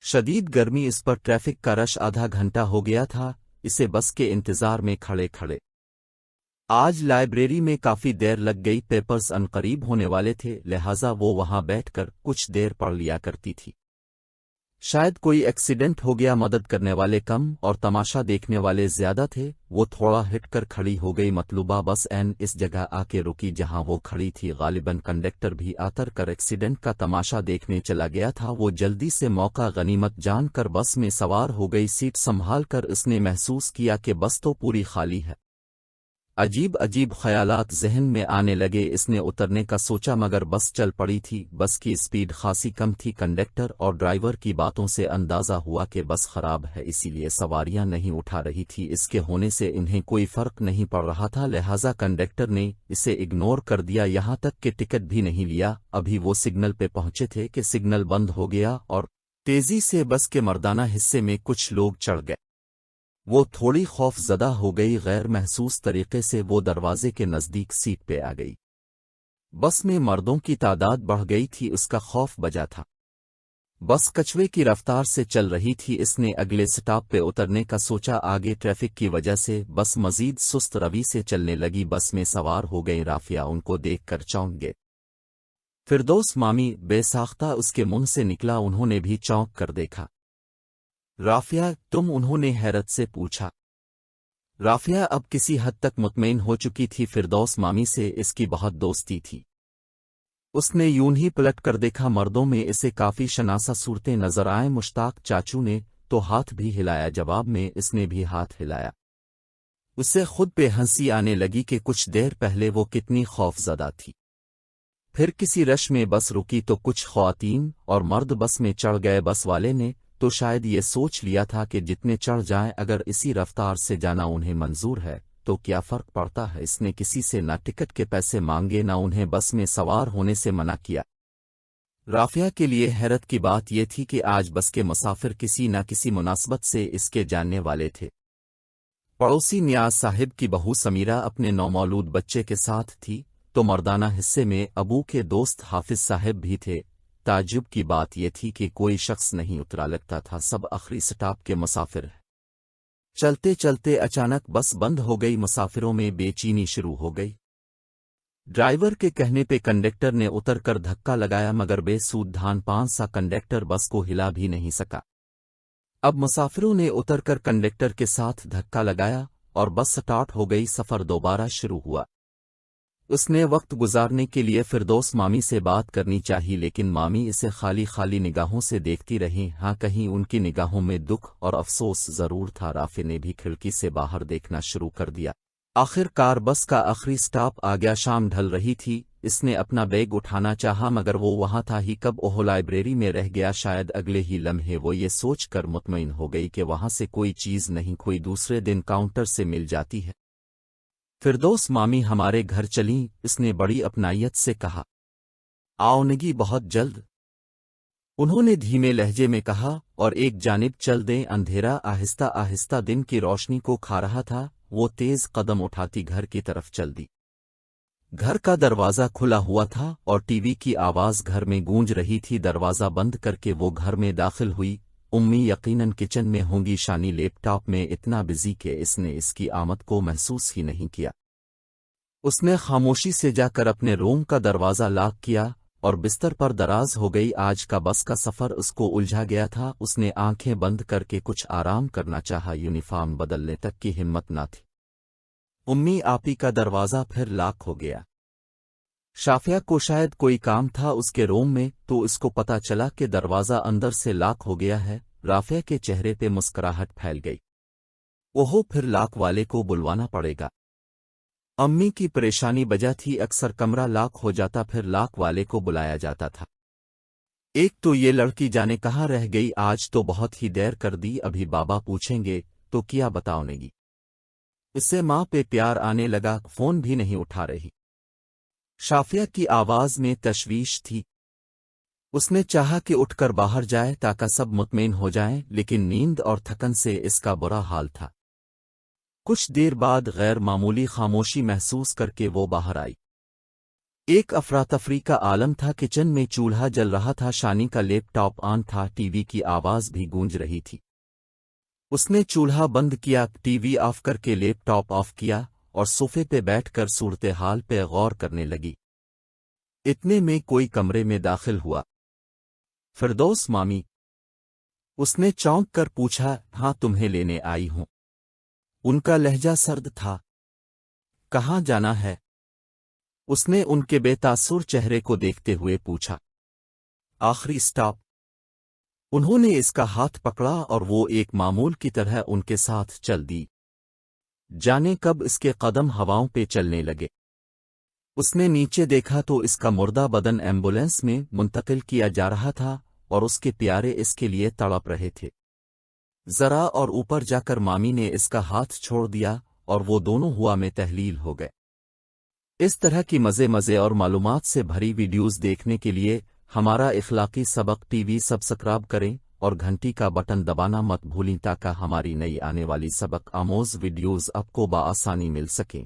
شدید گرمی اس پر ٹریفک کا رش آدھا گھنٹہ ہو گیا تھا اسے بس کے انتظار میں کھڑے کھڑے۔ آج لائبریری میں کافی دیر لگ گئی، پیپرز عنقریب ہونے والے تھے لہٰذا وہ وہاں بیٹھ کر کچھ دیر پڑھ لیا کرتی تھی۔ شاید کوئی ایکسیڈنٹ ہو گیا، مدد کرنے والے کم اور تماشا دیکھنے والے زیادہ تھے۔ وہ تھوڑا ہٹ کر کھڑی ہو گئی، مطلوبہ بس اس جگہ آ کے رکی جہاں وہ کھڑی تھی۔ غالباً کنڈکٹر بھی آتر کر ایکسیڈنٹ کا تماشا دیکھنے چلا گیا تھا۔ وہ جلدی سے موقع غنیمت جان کر بس میں سوار ہو گئی۔ سیٹ سنبھال کر اس نے محسوس کیا کہ بس تو پوری خالی ہے۔ عجیب عجیب خیالات ذہن میں آنے لگے۔ اس نے اترنے کا سوچا مگر بس چل پڑی تھی۔ بس کی اسپیڈ خاصی کم تھی۔ کنڈکٹر اور ڈرائیور کی باتوں سے اندازہ ہوا کہ بس خراب ہے، اسی لیے سواریاں نہیں اٹھا رہی تھی۔ اس کے ہونے سے انہیں کوئی فرق نہیں پڑ رہا تھا لہٰذا کنڈکٹر نے اسے اگنور کر دیا، یہاں تک کہ ٹکٹ بھی نہیں لیا۔ ابھی وہ سگنل پہ پہنچے تھے کہ سگنل بند ہو گیا اور تیزی سے بس کے مردانہ حصے میں کچھ لوگ چڑھ گئے۔ وہ تھوڑی خوف زدہ ہو گئی، غیر محسوس طریقے سے وہ دروازے کے نزدیک سیٹ پہ آ گئی۔ بس میں مردوں کی تعداد بڑھ گئی تھی، اس کا خوف بجا تھا۔ بس کچھوے کی رفتار سے چل رہی تھی۔ اس نے اگلے سٹاپ پہ اترنے کا سوچا، آگے ٹریفک کی وجہ سے بس مزید سست روی سے چلنے لگی۔ بس میں سوار ہو گئی رافیہ، ان کو دیکھ کر چونک گئے۔ فردوس مامی بے ساختہ اس کے منہ سے نکلا، انہوں نے بھی چونک کر دیکھا۔ رافیہ تم؟ انہوں نے حیرت سے پوچھا۔ رافیہ اب کسی حد تک مطمئن ہو چکی تھی، فردوس مامی سے اس کی بہت دوستی تھی۔ اس نے یوں ہی پلٹ کر دیکھا، مردوں میں اسے کافی شناسا صورتیں نظر آئیں۔ مشتاق چاچو نے تو ہاتھ بھی ہلایا، جواب میں اس نے بھی ہاتھ ہلایا۔ اسے خود پہ ہنسی آنے لگی کہ کچھ دیر پہلے وہ کتنی خوف زدہ تھی۔ پھر کسی رش میں بس رکی تو کچھ خواتین اور مرد بس میں چڑھ گئے۔ بس والے نے تو شاید یہ سوچ لیا تھا کہ جتنے چڑھ جائیں، اگر اسی رفتار سے جانا انہیں منظور ہے تو کیا فرق پڑتا ہے۔ اس نے کسی سے نہ ٹکٹ کے پیسے مانگے نہ انہیں بس میں سوار ہونے سے منع کیا۔ رافیہ کے لیے حیرت کی بات یہ تھی کہ آج بس کے مسافر کسی نہ کسی مناسبت سے اس کے جاننے والے تھے۔ پڑوسی نیاز صاحب کی بہو سمیرہ اپنے نومولود بچے کے ساتھ تھی تو مردانہ حصے میں ابو کے دوست حافظ صاحب بھی تھے۔ تعجب کی بات یہ تھی کہ کوئی شخص نہیں اترا، لگتا تھا سب آخری سٹاپ کے مسافر ہیں۔ چلتے چلتے اچانک بس بند ہو گئی، مسافروں میں بے چینی شروع ہو گئی۔ ڈرائیور کے کہنے پہ کنڈکٹر نے اتر کر دھکا لگایا مگر بے سود دھان پان سا کنڈکٹر بس کو ہلا بھی نہیں سکا۔ اب مسافروں نے اتر کر کنڈکٹر کے ساتھ دھکا لگایا اور بس سٹارٹ ہو گئی، سفر دوبارہ شروع ہوا۔ اس نے وقت گزارنے کے لیے فردوس مامی سے بات کرنی چاہی لیکن مامی اسے خالی خالی نگاہوں سے دیکھتی رہیں۔ ہاں کہیں ان کی نگاہوں میں دکھ اور افسوس ضرور تھا۔ رافع نے بھی کھڑکی سے باہر دیکھنا شروع کر دیا۔ آخر کار بس کا آخری سٹاپ آ گیا، شام ڈھل رہی تھی۔ اس نے اپنا بیگ اٹھانا چاہا مگر وہ وہاں تھا ہی کب، وہ لائبریری میں رہ گیا۔ شاید اگلے ہی لمحے وہ یہ سوچ کر مطمئن ہو گئی کہ وہاں سے کوئی چیز نہیں کھوئی، دوسرے دن کاؤنٹر سے مل جاتی ہے۔ فردوس مامی ہمارے گھر چلیں، اس نے بڑی اپنائیت سے کہا۔ آؤنگی بہت جلد، انہوں نے دھیمے لہجے میں کہا، اور ایک جانب چل دیں۔ اندھیرا آہستہ آہستہ دن کی روشنی کو کھا رہا تھا۔ وہ تیز قدم اٹھاتی گھر کی طرف چل دی۔ گھر کا دروازہ کھلا ہوا تھا اور ٹی وی کی آواز گھر میں گونج رہی تھی۔ دروازہ بند کر کے وہ گھر میں داخل ہوئی۔ امی یقیناً کچن میں ہوں گی، شانی لیپ ٹاپ میں اتنا بزی کہ اس نے اس کی آمد کو محسوس ہی نہیں کیا۔ اس نے خاموشی سے جا کر اپنے روم کا دروازہ لاک کیا اور بستر پر دراز ہو گئی۔ آج کا بس کا سفر اس کو الجھا گیا تھا۔ اس نے آنکھیں بند کر کے کچھ آرام کرنا چاہا، یونیفارم بدلنے تک کی ہمت نہ تھی۔ امی آپی کا دروازہ پھر لاک ہو گیا۔ شافیہ کو شاید کوئی کام تھا اس کے روم میں تو اس کو پتا چلا کہ دروازہ اندر سے لاک ہو گیا ہے۔ رافیہ کے چہرے پہ مسکراہٹ پھیل گئی۔ اوہو، پھر لاک والے کو بلوانا پڑے گا۔ امی کی پریشانی بجا تھی، اکثر کمرہ لاک ہو جاتا پھر لاک والے کو بلایا جاتا تھا۔ ایک تو یہ لڑکی جانے کہاں رہ گئی، آج تو بہت ہی دیر کر دی، ابھی بابا پوچھیں گے تو کیا بتاؤں گی۔ اسے ماں پہ پیار آنے لگا، فون بھی نہیں اٹھا رہی۔ شافیہ کی آواز میں تشویش تھی۔ اس نے چاہا کہ اٹھ کر باہر جائے تاکہ سب مطمئن ہو جائیں، لیکن نیند اور تھکن سے اس کا برا حال تھا۔ کچھ دیر بعد غیر معمولی خاموشی محسوس کر کے وہ باہر آئی۔ ایک افراتفری کا عالم تھا۔ کچن میں چولہا جل رہا تھا، شانی کا لیپ ٹاپ آن تھا، ٹی وی کی آواز بھی گونج رہی تھی۔ اس نے چولہا بند کیا، ٹی وی آف کر کے لیپ ٹاپ آف کیا اور صوفے پہ بیٹھ کر صورتحال پہ غور کرنے لگی۔ اتنے میں کوئی کمرے میں داخل ہوا۔ فردوس مامی، اس نے چونک کر پوچھا۔ ہاں، تمہیں لینے آئی ہوں۔ ان کا لہجہ سرد تھا۔ کہاں جانا ہے؟ اس نے ان کے بے تاثر چہرے کو دیکھتے ہوئے پوچھا۔ آخری سٹاپ۔ انہوں نے اس کا ہاتھ پکڑا اور وہ ایک معمول کی طرح ان کے ساتھ چل دی۔ جانے کب اس کے قدم ہواؤں پہ چلنے لگے۔ اس نے نیچے دیکھا تو اس کا مردہ بدن ایمبولینس میں منتقل کیا جا رہا تھا اور اس کے پیارے اس کے لیے تڑپ رہے تھے۔ ذرا اور اوپر جا کر مامی نے اس کا ہاتھ چھوڑ دیا اور وہ دونوں ہوا میں تحلیل ہو گئے۔ اس طرح کی مزے اور معلومات سے بھری ویڈیوز دیکھنے کے لیے ہمارا اخلاقی سبق ٹی وی سبسکرائب کریں اور گھنٹی کا بٹن دبانا مت بھولیں تاکہ ہماری نئی آنے والی سبق آموز ویڈیوز آپ کو بآسانی مل سکیں۔